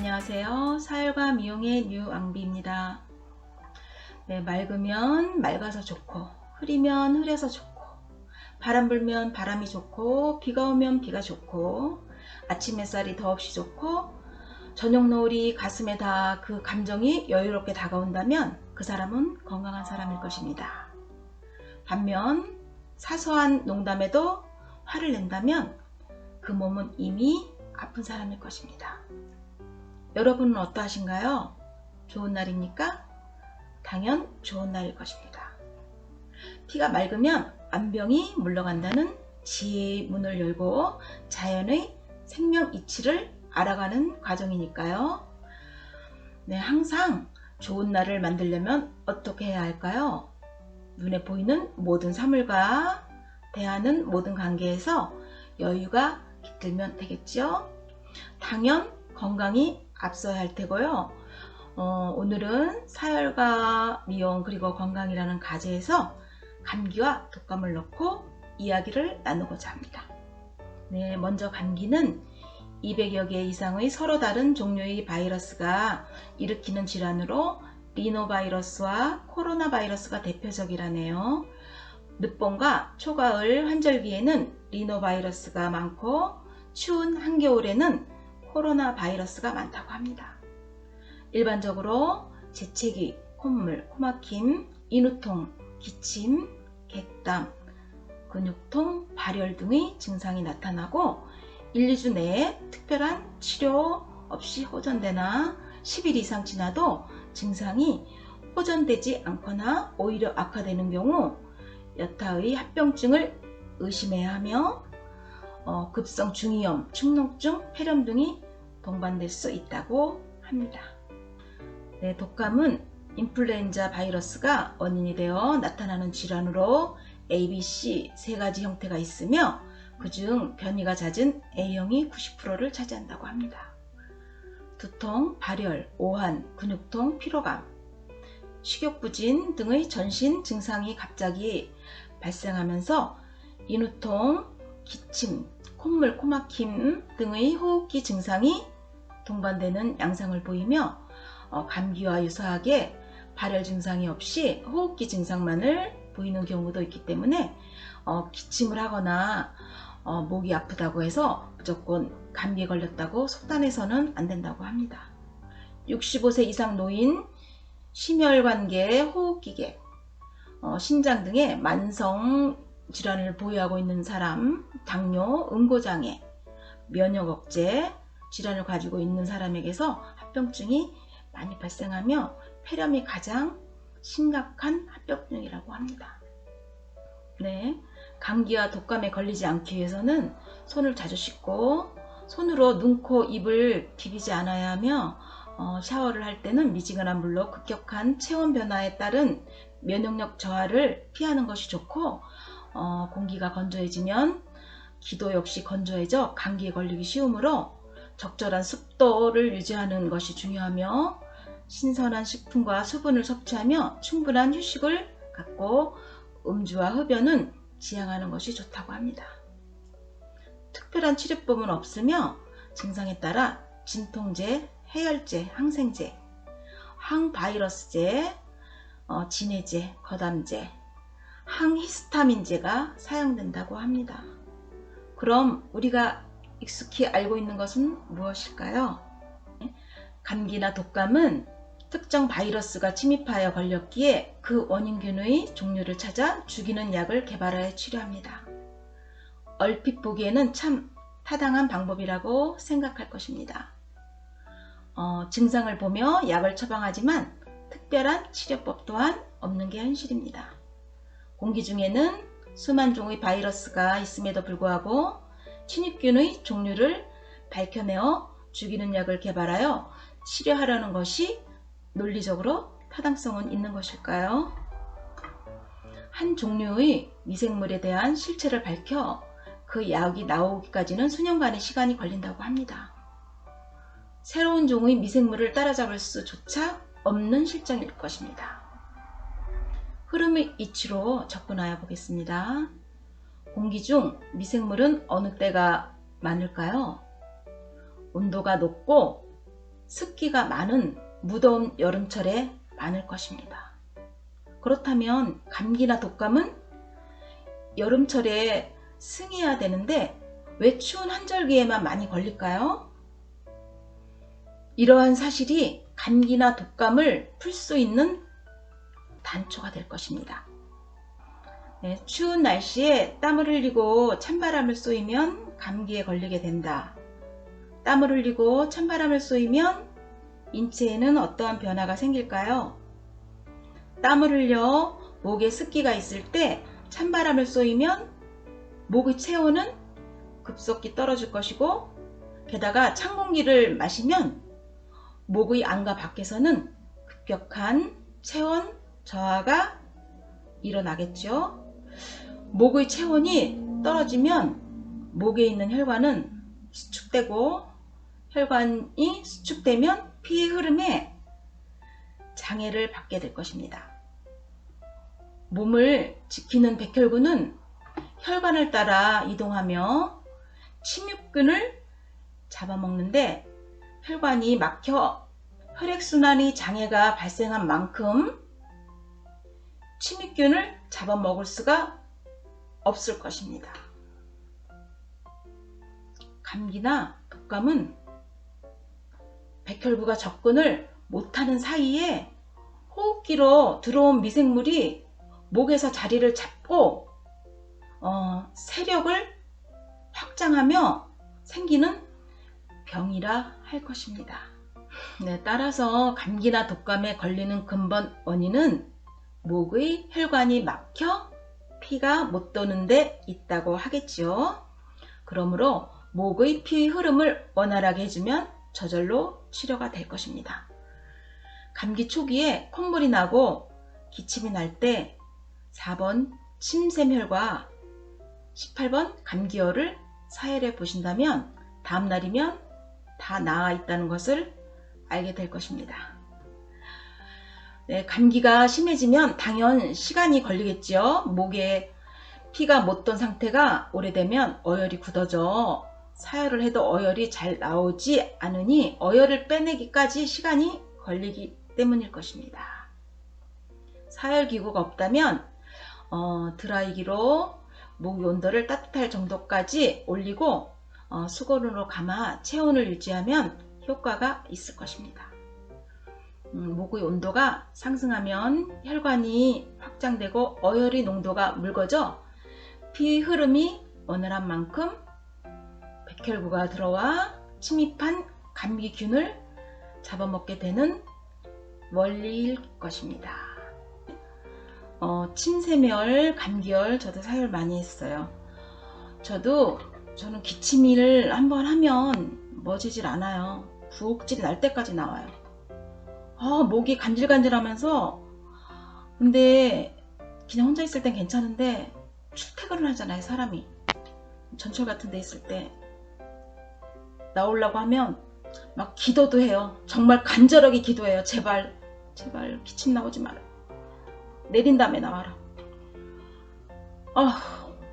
안녕하세요. 사혈과 미용의 뉴앙비입니다. 네, 맑으면 맑아서 좋고, 흐리면 흐려서 좋고, 바람 불면 바람이 좋고, 비가 오면 비가 좋고, 아침 햇살이 더없이 좋고, 저녁 노을이 가슴에 다 그 감정이 여유롭게 다가온다면 그 사람은 건강한 사람일 것입니다. 반면 사소한 농담에도 화를 낸다면 그 몸은 이미 아픈 사람일 것입니다. 여러분은 어떠하신가요? 좋은 날입니까? 당연 좋은 날일 것입니다. 피가 맑으면 암병이 물러간다는 지혜의 문을 열고 자연의 생명 이치를 알아가는 과정이니까요. 네, 항상 좋은 날을 만들려면 어떻게 해야 할까요? 눈에 보이는 모든 사물과 대하는 모든 관계에서 여유가 깃들면 되겠죠? 당연 건강이 앞서야 할 테고요. 오늘은 사혈과 미용 그리고 건강이라는 과제에서 감기와 독감을 넣고 이야기를 나누고자 합니다. 네, 먼저 감기는 200여 개 이상의 서로 다른 종류의 바이러스가 일으키는 질환으로 리노바이러스와 코로나 바이러스가 대표적이라네요. 늦봄과 초가을 환절기에는 리노바이러스가 많고 추운 한겨울에는 코로나 바이러스가 많다고 합니다. 일반적으로 재채기, 콧물, 코막힘, 인후통, 기침, 객담, 근육통, 발열 등의 증상이 나타나고 1, 2주 내에 특별한 치료 없이 호전되나 10일 이상 지나도 증상이 호전되지 않거나 오히려 악화되는 경우 여타의 합병증을 의심해야 하며 급성 중이염, 축농증, 폐렴 등이 동반될 수 있다고 합니다. 네, 독감은 인플루엔자 바이러스가 원인이 되어 나타나는 질환으로 A, B, C 세 가지 형태가 있으며 그중 변이가 잦은 A형이 90%를 차지한다고 합니다. 두통, 발열, 오한, 근육통, 피로감, 식욕부진 등의 전신 증상이 갑자기 발생하면서 인후통, 기침, 콧물, 코막힘 등의 호흡기 증상이 동반되는 양상을 보이며 감기와 유사하게 발열 증상이 없이 호흡기 증상만을 보이는 경우도 있기 때문에 기침을 하거나 목이 아프다고 해서 무조건 감기에 걸렸다고 속단해서는 안 된다고 합니다. 65세 이상 노인, 심혈관계, 호흡기계, 신장 등의 만성 질환을 보유하고 있는 사람, 당뇨, 응고장애, 면역억제 질환을 가지고 있는 사람에게서 합병증이 많이 발생하며 폐렴이 가장 심각한 합병증이라고 합니다. 네, 감기와 독감에 걸리지 않기 위해서는 손을 자주 씻고 손으로 눈, 코, 입을 비비지 않아야 하며 샤워를 할 때는 미지근한 물로 급격한 체온 변화에 따른 면역력 저하를 피하는 것이 좋고 공기가 건조해지면 기도 역시 건조해져 감기에 걸리기 쉬우므로 적절한 습도를 유지하는 것이 중요하며 신선한 식품과 수분을 섭취하며 충분한 휴식을 갖고 음주와 흡연은 지양하는 것이 좋다고 합니다. 특별한 치료법은 없으며 증상에 따라 진통제, 해열제, 항생제, 항바이러스제, 진해제, 거담제, 항히스타민제가 사용된다고 합니다. 그럼 우리가 익숙히 알고 있는 것은 무엇일까요? 감기나 독감은 특정 바이러스가 침입하여 걸렸기에 그 원인균의 종류를 찾아 죽이는 약을 개발하여 치료합니다. 얼핏 보기에는 참 타당한 방법이라고 생각할 것입니다. 증상을 보며 약을 처방하지만 특별한 치료법 또한 없는 게 현실입니다. 공기 중에는 수만 종의 바이러스가 있음에도 불구하고 침입균의 종류를 밝혀내어 죽이는 약을 개발하여 치료하려는 것이 논리적으로 타당성은 있는 것일까요? 한 종류의 미생물에 대한 실체를 밝혀 그 약이 나오기까지는 수년간의 시간이 걸린다고 합니다. 새로운 종의 미생물을 따라잡을 수조차 없는 실정일 것입니다. 흐름의 이치로 접근하여 보겠습니다. 공기 중 미생물은 어느 때가 많을까요? 온도가 높고 습기가 많은 무더운 여름철에 많을 것입니다. 그렇다면 감기나 독감은 여름철에 승해야 되는데 왜 추운 한절기에만 많이 걸릴까요? 이러한 사실이 감기나 독감을 풀 수 있는 단초가 될 것입니다. 네, 추운 날씨에 땀을 흘리고 찬바람을 쏘이면 감기에 걸리게 된다. 땀을 흘리고 찬바람을 쏘이면 인체에는 어떠한 변화가 생길까요? 땀을 흘려 목에 습기가 있을 때 찬바람을 쏘이면 목의 체온은 급속히 떨어질 것이고, 게다가 찬 공기를 마시면 목의 안과 밖에서는 급격한 체온 저하가 일어나겠죠. 목의 체온이 떨어지면 목에 있는 혈관은 수축되고, 혈관이 수축되면 피의 흐름에 장애를 받게 될 것입니다. 몸을 지키는 백혈구는 혈관을 따라 이동하며 침입균을 잡아먹는데, 혈관이 막혀 혈액순환이 장애가 발생한 만큼 침입균을 잡아먹을 수가 없을 것입니다. 감기나 독감은 백혈구가 접근을 못하는 사이에 호흡기로 들어온 미생물이 목에서 자리를 잡고 세력을 확장하며 생기는 병이라 할 것입니다. 네, 따라서 감기나 독감에 걸리는 근본 원인은 목의 혈관이 막혀 피가 못 도는 데 있다고 하겠지요. 그러므로 목의 피의 흐름을 원활하게 해주면 저절로 치료가 될 것입니다. 감기 초기에 콧물이 나고 기침이 날 때 4번 침샘혈과 18번 감기열을 사혈해 보신다면 다음날이면 다 나아 있다는 것을 알게 될 것입니다. 네, 감기가 심해지면 당연 시간이 걸리겠지요. 목에 피가 못 돈 상태가 오래되면 어혈이 굳어져 사혈을 해도 어혈이 잘 나오지 않으니 어혈을 빼내기까지 시간이 걸리기 때문일 것입니다. 사혈기구가 없다면 드라이기로 목 온도를 따뜻할 정도까지 올리고 수건으로 감아 체온을 유지하면 효과가 있을 것입니다. 목의 온도가 상승하면 혈관이 확장되고 어혈의 농도가 묽어져 피 흐름이 원활한 만큼 백혈구가 들어와 침입한 감기균을 잡아먹게 되는 원리일 것입니다. 침샘열, 감기열 저도 사혈 많이 했어요. 저는 기침을 한번 하면 멎지질 않아요. 부엌질이 날 때까지 나와요. 목이 간질간질하면서, 근데 그냥 혼자 있을 땐 괜찮은데 출퇴근을 하잖아요. 사람이 전철 같은 데 있을 때 나오려고 하면 막 기도도 해요. 정말 간절하게 기도해요. 제발 기침 나오지 마라. 내린 다음에 나와라.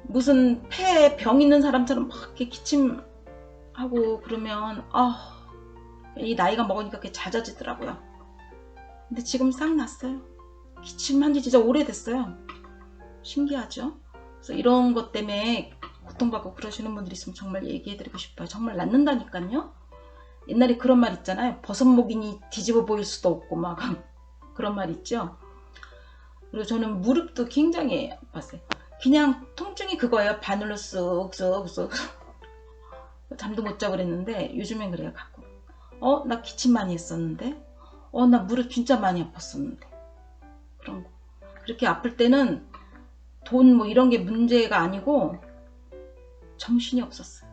무슨 폐에 병 있는 사람처럼 막 이렇게 기침하고 그러면 이 나이가 먹으니까 그게 잦아지더라고요. 근데 지금 싹 났어요. 기침한 지 진짜 오래됐어요. 신기하죠? 그래서 이런 것 때문에 고통받고 그러시는 분들이 있으면 정말 얘기해드리고 싶어요. 정말 낫는다니까요. 옛날에 그런 말 있잖아요. 버섯목이니 뒤집어 보일 수도 없고 막 그런 말 있죠. 그리고 저는 무릎도 굉장히 아팠어요. 그냥 통증이 그거예요. 바늘로 쑥쑥쑥 잠도 못 자고 그랬는데 요즘엔 그래요. 가끔 나 기침 많이 했었는데 나 무릎 진짜 많이 아팠었는데 그런 거. 그렇게 아플 때는 돈 뭐 이런 게 문제가 아니고 정신이 없었어요.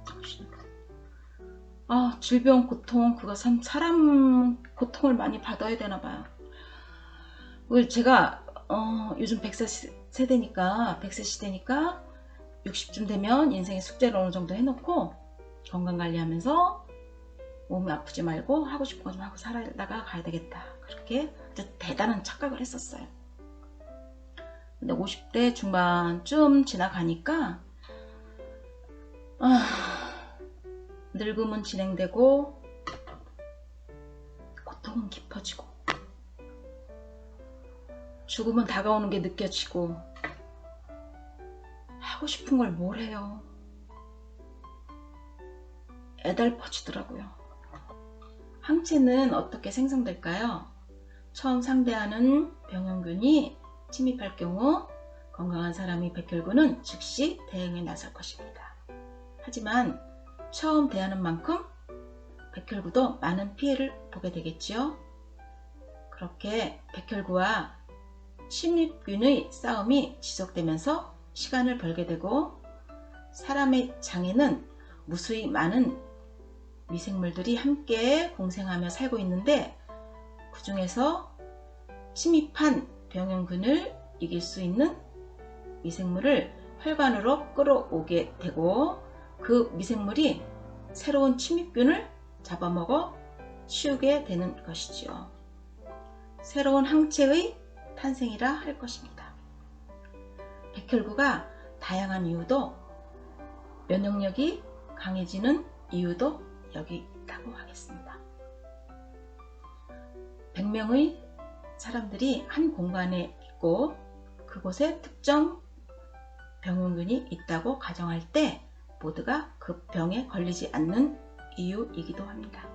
질병 고통, 그것은 사람 고통을 많이 받아야 되나 봐요. 제가 요즘 100세 세대니까 100세 시대니까 60쯤 되면 인생의 숙제를 어느 정도 해놓고 건강관리하면서 몸이 아프지 말고 하고 싶은 거 좀 하고 살다가 가야 되겠다. 그렇게 아주 대단한 착각을 했었어요. 근데 50대 중반쯤 지나가니까 늙음은 진행되고 고통은 깊어지고 죽음은 다가오는 게 느껴지고 하고 싶은 걸 뭘 해요. 애달퍼지더라고요. 항체는 어떻게 생성될까요? 처음 상대하는 병원균이 침입할 경우 건강한 사람이 백혈구는 즉시 대응에 나설 것입니다. 하지만 처음 대하는 만큼 백혈구도 많은 피해를 보게 되겠지요. 그렇게 백혈구와 침입균의 싸움이 지속되면서 시간을 벌게 되고 사람의 장에는 무수히 많은 미생물들이 함께 공생하며 살고 있는데 그 중에서 침입한 병원균을 이길 수 있는 미생물을 혈관으로 끌어오게 되고 그 미생물이 새로운 침입균을 잡아먹어 치우게 되는 것이지요. 새로운 항체의 탄생이라 할 것입니다. 백혈구가 다양한 이유도 면역력이 강해지는 이유도 여기 있다고 하겠습니다. 100명의 사람들이 한 공간에 있고 그곳에 특정 병원균이 있다고 가정할 때 모두가 그 병에 걸리지 않는 이유이기도 합니다.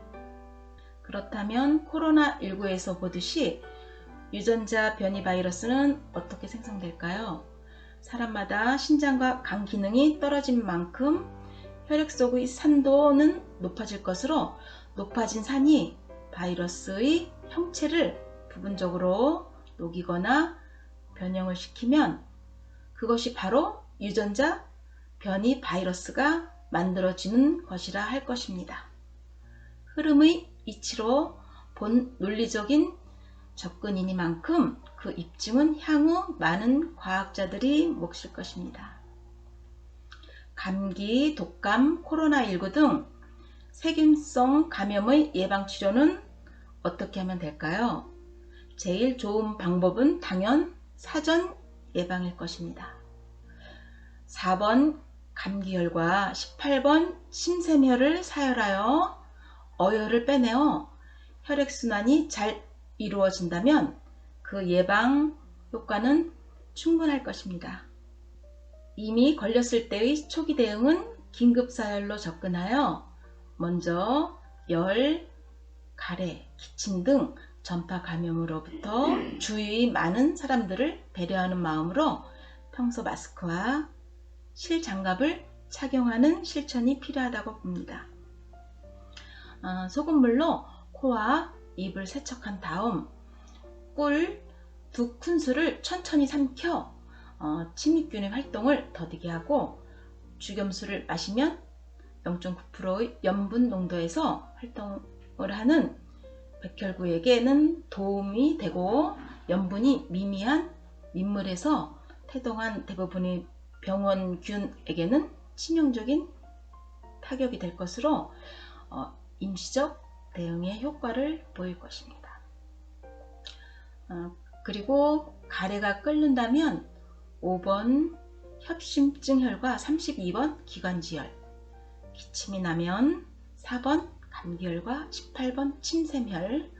그렇다면 코로나19에서 보듯이 유전자 변이 바이러스는 어떻게 생성될까요? 사람마다 신장과 간 기능이 떨어진 만큼 혈액 속의 산도는 높아질 것으로 높아진 산이 바이러스의 형체를 부분적으로 녹이거나 변형을 시키면 그것이 바로 유전자 변이 바이러스가 만들어지는 것이라 할 것입니다. 흐름의 이치로 본 논리적인 접근이니만큼 그 입증은 향후 많은 과학자들이 몫일 것입니다. 감기, 독감, 코로나19 등 세균성 감염의 예방치료는 어떻게 하면 될까요? 제일 좋은 방법은 당연 사전 예방일 것입니다. 4번 감기혈과 18번 심샘혈을 사혈하여 어혈을 빼내어 혈액순환이 잘 이루어진다면 그 예방 효과는 충분할 것입니다. 이미 걸렸을 때의 초기 대응은 긴급사혈로 접근하여 먼저 열, 가래, 기침 등 전파 감염으로부터 주위의 많은 사람들을 배려하는 마음으로 평소 마스크와 실장갑을 착용하는 실천이 필요하다고 봅니다. 소금물로 코와 입을 세척한 다음 꿀 2큰술을 천천히 삼켜 침입균의 활동을 더디게 하고 죽염수를 마시면 0.9%의 염분 농도에서 활동을 하는 백혈구에게는 도움이 되고 염분이 미미한 민물에서 태동한 대부분의 병원균에게는 치명적인 타격이 될 것으로 임시적 대응의 효과를 보일 것입니다. 그리고 가래가 끓는다면 5번 협심증혈과 32번 기관지혈, 기침이 나면 4번 감기혈과 18번 침샘혈,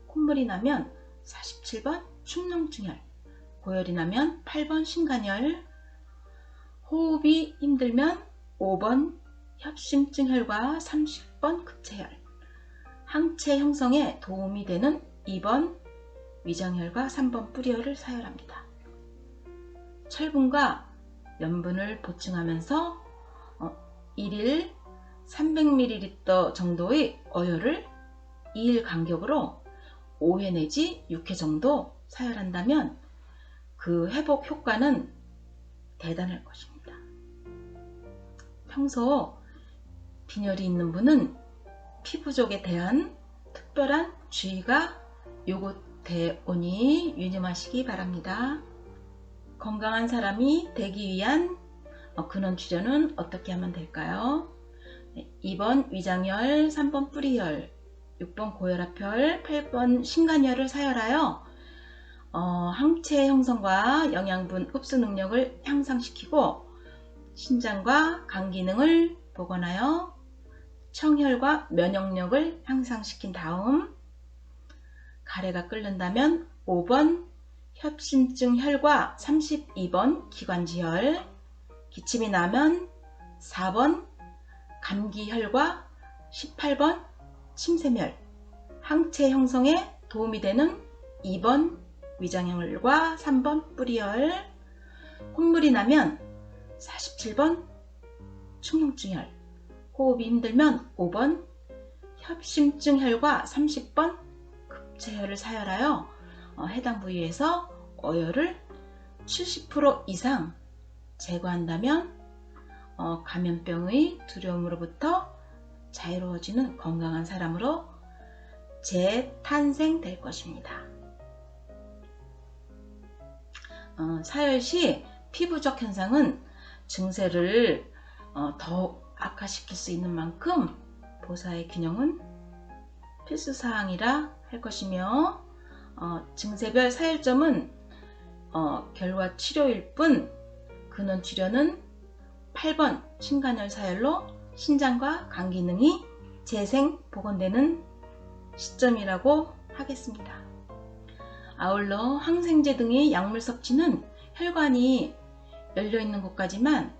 콧물이 나면 47번 축농증혈, 고열이 나면 8번 신간혈, 호흡이 힘들면 5번 협심증혈과 30번 급체혈, 항체 형성에 도움이 되는 2번 위장혈과 3번 뿌리혈을 사혈합니다. 철분과 염분을 보충하면서 1일 300ml 정도의 어혈을 2일 간격으로 5회 내지 6회 정도 사혈한다면 그 회복 효과는 대단할 것입니다. 평소 빈혈이 있는 분은 피부족에 대한 특별한 주의가 요구되오니 유념하시기 바랍니다. 건강한 사람이 되기 위한 근원 치료는 어떻게 하면 될까요? 2번 위장혈, 3번 뿌리혈, 6번 고혈압혈, 8번 신간혈을 사혈하여 항체 형성과 영양분 흡수 능력을 향상시키고 신장과 간 기능을 복원하여 청혈과 면역력을 향상시킨 다음 가래가 끓는다면 5번 협심증 혈과 32번 기관지혈, 기침이 나면 4번 감기혈과 18번 침샘혈, 항체 형성에 도움이 되는 2번 위장혈과 3번 뿌리혈, 콧물이 나면 47번 충농증혈, 호흡이 힘들면 5번 협심증혈과 30번 급체혈을 사혈하여 해당 부위에서 어혈을 70% 이상 제거한다면 감염병의 두려움으로부터 자유로워지는 건강한 사람으로 재탄생될 것입니다. 사열 시 피부적 현상은 증세를 더욱 악화시킬 수 있는 만큼 보사의 균형은 필수사항이라 할 것이며, 증세별 사열점은 결과 치료일 뿐 근원 치료는 8번 신간혈 사열로 신장과 간 기능이 재생 복원되는 시점이라고 하겠습니다. 아울러 항생제 등의 약물 섭취는 혈관이 열려있는 곳까지만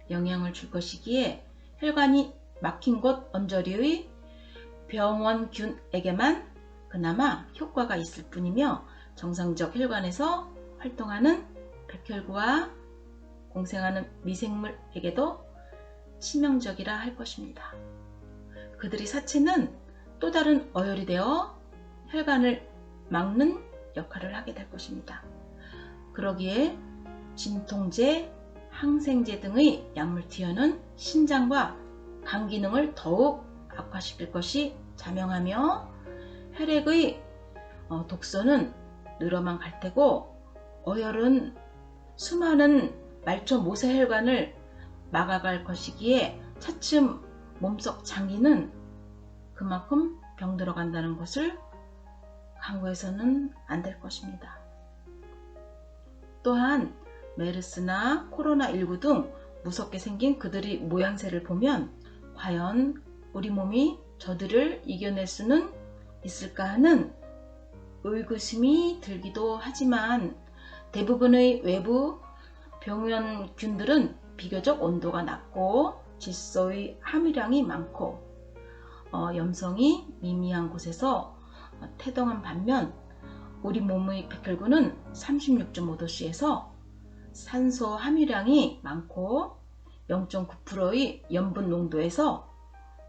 영향을 줄 것이기에 혈관이 막힌 곳 언저리의 병원균에게만 그나마 효과가 있을 뿐이며, 정상적 혈관에서 활동하는 백혈구와 공생하는 미생물에게도 치명적이라 할 것입니다. 그들의 사체는 또 다른 어혈이 되어 혈관을 막는 역할을 하게 될 것입니다. 그러기에 진통제, 항생제 등의 약물 투여는 신장과 간 기능을 더욱 악화시킬 것이 자명하며, 혈액의 독소는 늘어만 갈 테고 어혈은 수많은 말초 모세혈관을 막아갈 것이기에 차츰 몸속 장기는 그만큼 병들어 간다는 것을 간과해서는 안 될 것입니다. 또한 메르스나 코로나19 등 무섭게 생긴 그들의 모양새를 보면 과연 우리 몸이 저들을 이겨낼 수는 있을까 하는 의구심이 들기도 하지만, 대부분의 외부 병원균들은 비교적 온도가 낮고 질소의 함유량이 많고 염성이 미미한 곳에서 태동한 반면, 우리 몸의 백혈구는 36.5도씨에서 산소 함유량이 많고 0.9%의 염분 농도에서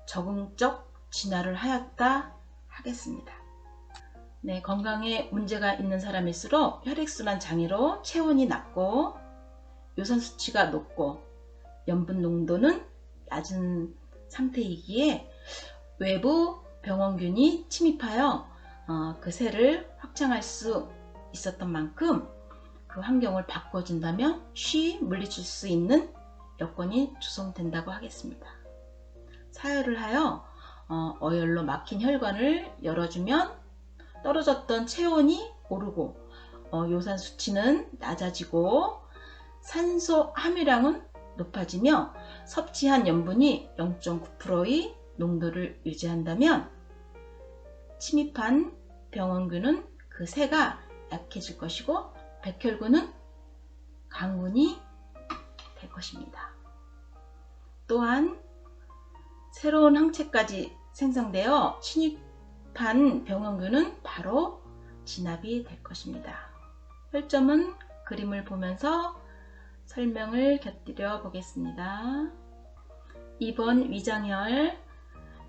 적응적 진화를 하였다 하겠습니다. 네, 건강에 문제가 있는 사람일수록 혈액순환 장애로 체온이 낮고 요산 수치가 높고 염분 농도는 낮은 상태이기에 외부 병원균이 침입하여 그 세를 확장할 수 있었던 만큼 그 환경을 바꿔준다면 쉬이 물리칠 수 있는 여건이 조성된다고 하겠습니다. 사혈을 하여 어혈로 막힌 혈관을 열어주면 떨어졌던 체온이 오르고 요산 수치는 낮아지고 산소 함유량은 높아지며 섭취한 염분이 0.9%의 농도를 유지한다면 침입한 병원균은 그 세가 약해질 것이고 백혈구는 강군이 될 것입니다. 또한 새로운 항체까지 생성되어 침입한 병원균은 바로 진압이 될 것입니다. 혈점은 그림을 보면서 설명을 곁들여 보겠습니다. 2번 위장혈,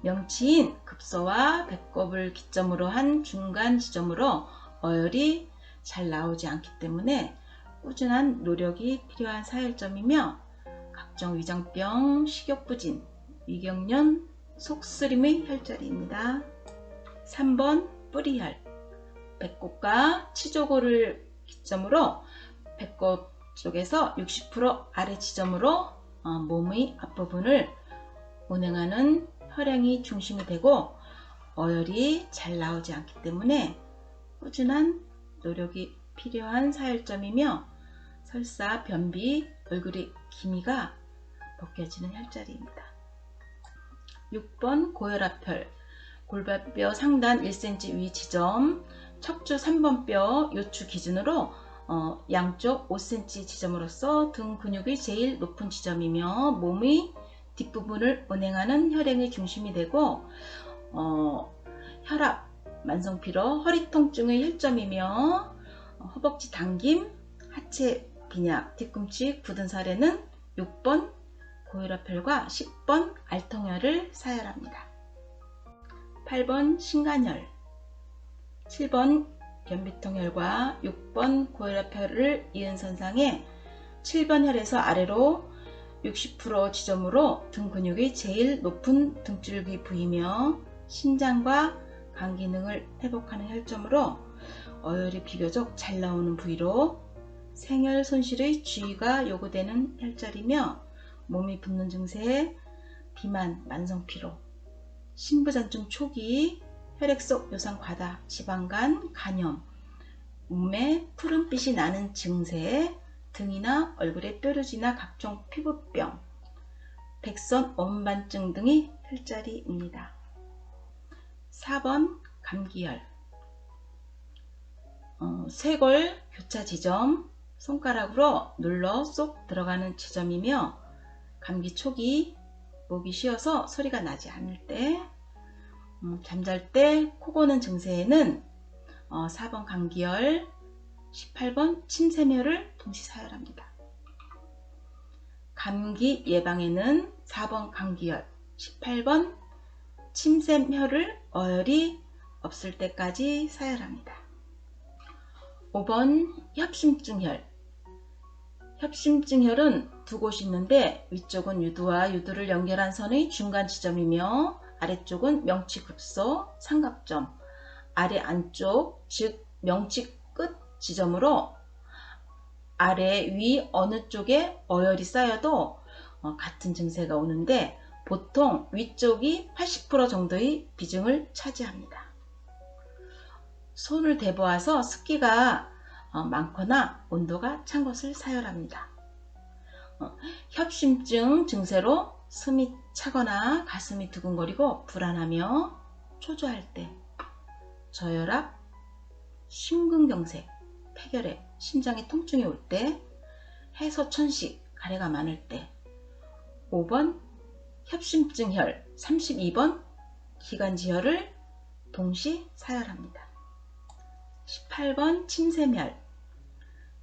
명치인 급소와 배꼽을 기점으로 한 중간 지점으로 어혈이 잘 나오지 않기 때문에 꾸준한 노력이 필요한 사혈점이며, 각종 위장병, 식욕부진, 위경련, 속쓰림의 혈자리입니다. 3번 뿌리혈, 배꼽과 치조골을 기점으로 배꼽 쪽에서 60% 아래 지점으로 몸의 앞부분을 운행하는 혈행이 중심이 되고 어혈이 잘 나오지 않기 때문에 꾸준한 노력이 필요한 사혈점이며, 설사, 변비, 얼굴의 기미가 벗겨지는 혈자리입니다. 6번 고혈압혈, 골반뼈 상단 1cm 위 지점, 척추 3번 뼈 요추 기준으로 양쪽 5cm 지점으로서 등 근육의 제일 높은 지점이며 몸의 뒷부분을 운행하는 혈행의 중심이 되고 혈압, 만성피로, 허리 통증의 혈점이며 허벅지 당김, 하체 빈약, 뒤꿈치 굳은 살에는 6번 고혈압혈과 10번 알통혈을 사열합니다. 8번 신간혈, 7번 변비통혈과 6번 고혈압혈을 이은 선상에 7번 혈에서 아래로 60% 지점으로 등 근육이 제일 높은 등줄기 부위며 신장과 간 기능을 회복하는 혈점으로 어혈이 비교적 잘 나오는 부위로 생혈 손실의 주의가 요구되는 혈자리며 몸이 붓는 증세에 비만, 만성피로, 신부전증 초기, 혈액속 요산 과다, 지방간, 간염, 몸에 푸른빛이 나는 증세, 등이나 얼굴에 뾰루지나 각종 피부병, 백선 원반증 등이 혈자리입니다. 4번 감기혈, 쇄골 교차 지점, 손가락으로 눌러 쏙 들어가는 지점이며 감기 초기, 목이 쉬어서 소리가 나지 않을 때, 잠잘 때 코 고는 증세에는 4번 감기혈, 18번 침샘혈을 동시 사열합니다. 감기 예방에는 4번 감기혈, 18번 침샘혈을 어혈이 없을 때까지 사열합니다. 5번 협심증혈, 협심증혈은 두 곳이 있는데 위쪽은 유두와 유두를 연결한 선의 중간 지점이며 아래쪽은 명치급소, 삼각점, 아래 안쪽 즉 명치 끝 지점으로 아래 위 어느 쪽에 어혈이 쌓여도 같은 증세가 오는데 보통 위쪽이 80% 정도의 비중을 차지합니다. 손을 대보아서 습기가 많거나 온도가 찬 것을 사열합니다. 협심증 증세로 숨이 차거나 가슴이 두근거리고 불안하며 초조할 때, 저혈압, 심근경색, 폐결핵, 심장에 통증이 올 때, 해소천식, 가래가 많을 때. 5번 협심증혈, 32번 기관지혈을 동시 사열합니다. 18번 침샘혈,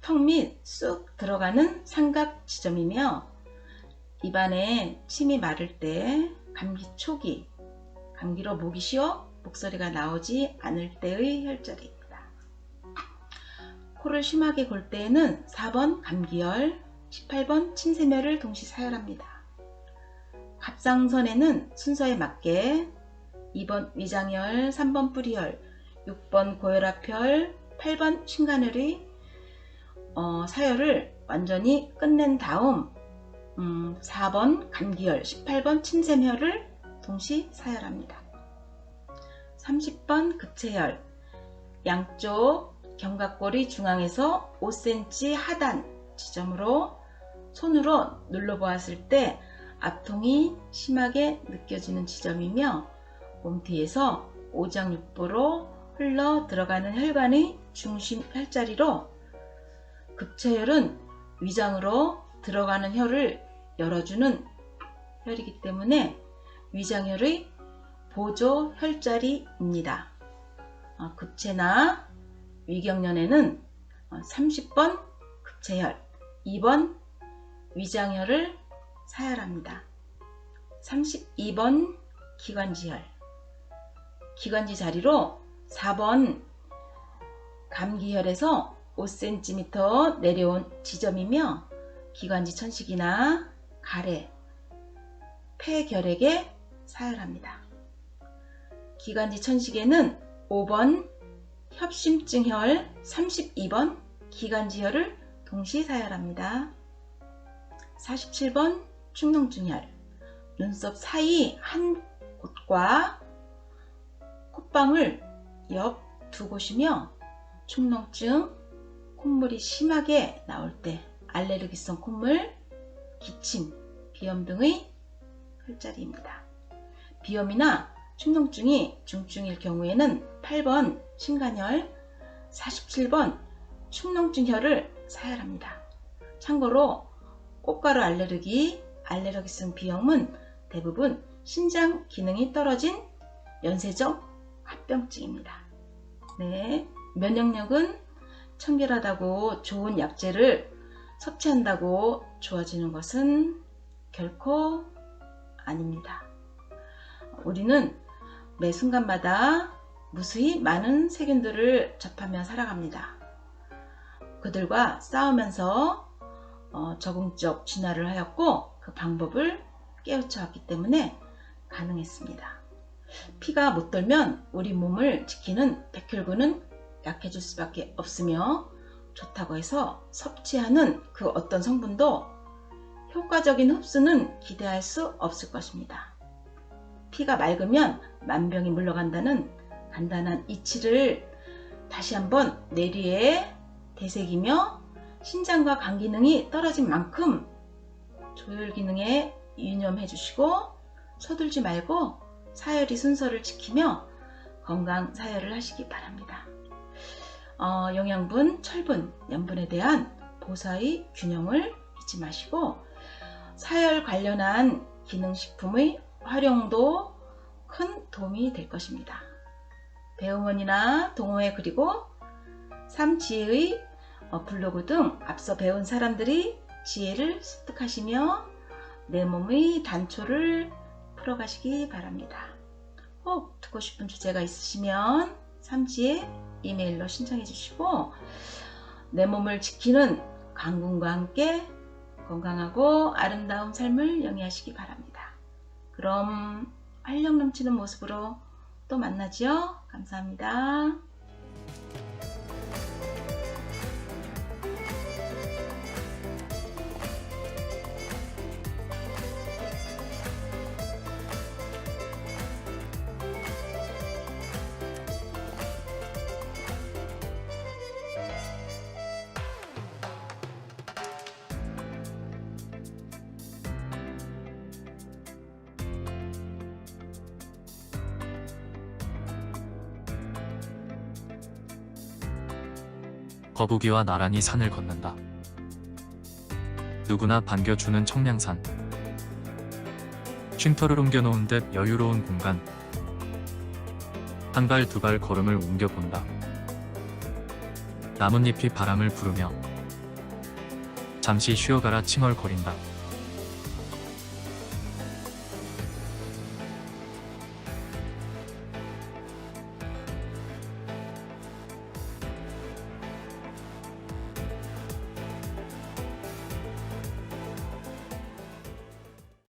턱 밑 쑥 들어가는 삼각 지점이며 입안에 침이 마를 때, 감기 초기, 감기로 목이 쉬어 목소리가 나오지 않을 때의 혈자리입니다. 코를 심하게 골 때에는 4번 감기혈, 18번 침샘혈을 동시 사열합니다. 갑상선에는 순서에 맞게 2번 위장혈, 3번 뿌리혈, 6번 고혈압혈, 8번 신간혈의 사열을 완전히 끝낸 다음 4번 감기혈, 18번 침샘혈을 동시 사열합니다. 30번 급체혈, 양쪽 견갑골의 중앙에서 5cm 하단 지점으로 손으로 눌러보았을 때 압통이 심하게 느껴지는 지점이며 몸뒤에서 오장육부로 흘러 들어가는 혈관의 중심 혈자리로 급체혈은 위장으로 들어가는 혈을 열어주는 혈이기 때문에 위장혈의 보조 혈자리입니다. 급체나 위경련에는 30번 급체혈, 2번 위장혈을 사열합니다. 32번 기관지혈, 기관지 자리로 4번 감기혈에서 5cm 내려온 지점이며 기관지 천식이나 가래, 폐결핵에 사열합니다. 기관지 천식에는 5번 협심증혈, 32번 기관지혈을 동시 사열합니다. 47번 축농증혈, 눈썹 사이 한 곳과 콧방울 옆 두 곳이며 축농증, 콧물이 심하게 나올 때 알레르기성 콧물, 기침, 비염 등의 혈자리입니다. 비염이나 축농증이 중증일 경우에는 8번 신간혈, 47번 축농증혈을 사혈합니다. 참고로 꽃가루 알레르기성 비염은 대부분 신장 기능이 떨어진 연쇄적 합병증입니다. 네, 면역력은 청결하다고 좋은 약재를 섭취한다고 좋아지는 것은 결코 아닙니다. 우리는 매 순간마다 무수히 많은 세균들을 접하며 살아갑니다. 그들과 싸우면서 적응적 진화를 하였고 그 방법을 깨우쳐왔기 때문에 가능했습니다. 피가 못 돌면 우리 몸을 지키는 백혈구는 약해질 수밖에 없으며 좋다고 해서 섭취하는 그 어떤 성분도 효과적인 흡수는 기대할 수 없을 것입니다. 피가 맑으면 만병이 물러간다는 간단한 이치를 다시 한번 뇌리에 되새기며 신장과 간 기능이 떨어진 만큼 조혈 기능에 유념해 주시고 서둘지 말고 사혈이 순서를 지키며 건강 사혈을 하시기 바랍니다. 영양분, 철분, 염분에 대한 보사의 균형을 잊지 마시고 사혈 관련한 기능식품의 활용도 큰 도움이 될 것입니다. 배움원이나 동호회 그리고 삼지혜의 블로그 등 앞서 배운 사람들이 지혜를 습득하시며 내 몸의 단초를 풀어가시기 바랍니다. 꼭 듣고 싶은 주제가 있으시면 삼지혜 이메일로 신청해 주시고 내 몸을 지키는 강군과 함께 건강하고 아름다운 삶을 영위하시기 바랍니다. 그럼 활력 넘치는 모습으로 또 만나지요. 감사합니다. 거북이와 나란히 산을 걷는다. 누구나 반겨주는 청량산. 쉼터를 옮겨놓은 듯 여유로운 공간. 한 발 두 발 걸음을 옮겨본다. 나뭇잎이 바람을 부르며 잠시 쉬어가라 칭얼거린다.